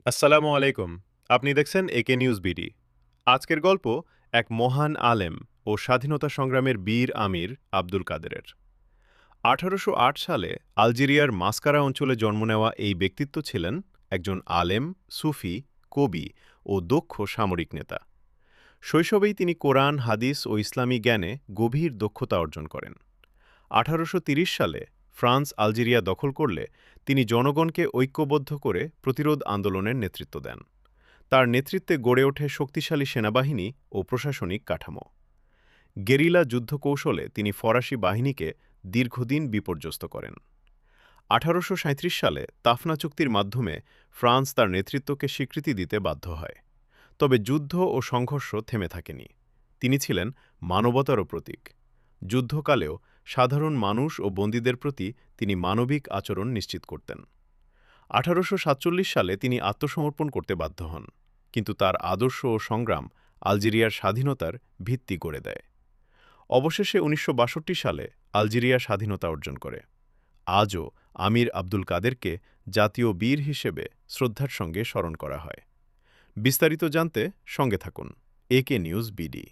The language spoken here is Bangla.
আসসালামু আলাইকুম। আপনি দেখছেন একে নিউজ বিডি। আজকের গল্প এক মহান আলেম ও স্বাধীনতা সংগ্রামের বীর আমির আব্দুল কাদেরের। ১৮০৮ সালে আলজেরিয়ার মাসকারা অঞ্চলে জন্ম নেওয়া এই ব্যক্তিত্ব ছিলেন একজন আলেম, সুফি, কবি ও দক্ষ সামরিক নেতা। শৈশবেই তিনি কোরআন, হাদিস ও ইসলামী জ্ঞানে গভীর দক্ষতা অর্জন করেন। ১৮৩০ সালে ফ্রান্স আলজেরিয়া দখল করলে তিনি জনগণকে ঐক্যবদ্ধ করে প্রতিরোধ আন্দোলনের নেতৃত্ব দেন। তার নেতৃত্বে গড়ে ওঠে শক্তিশালী সেনাবাহিনী ও প্রশাসনিক কাঠামো। গেরিলা যুদ্ধ কৌশলে তিনি ফরাসি বাহিনীকে দীর্ঘদিন বিপর্যস্ত করেন। ১৮৩৭ সালে তাফনা চুক্তির মাধ্যমে ফ্রান্স তার নেতৃত্বকে স্বীকৃতি দিতে বাধ্য হয়। তবে যুদ্ধ ও সংঘর্ষ থেমে থাকেনি। তিনি ছিলেন মানবতারও প্রতীক। যুদ্ধকালেও সাধারণ মানুষ ও বন্দীদের প্রতি তিনি মানবিক আচরণ নিশ্চিত করতেন। ১৮৪৭ সালে তিনি আত্মসমর্পণ করতে বাধ্য হন, কিন্তু তার আদর্শ ও সংগ্রাম আলজেরিয়ার স্বাধীনতার ভিত্তি গড়ে দেয়। অবশেষে ১৯৬২ সালে আলজেরিয়া স্বাধীনতা অর্জন করে। আজও আমির আব্দুল কাদেরকে জাতীয় বীর হিসেবে শ্রদ্ধার সঙ্গে স্মরণ করা হয়। বিস্তারিত জানতে সঙ্গে থাকুন একে নিউজ বিডি।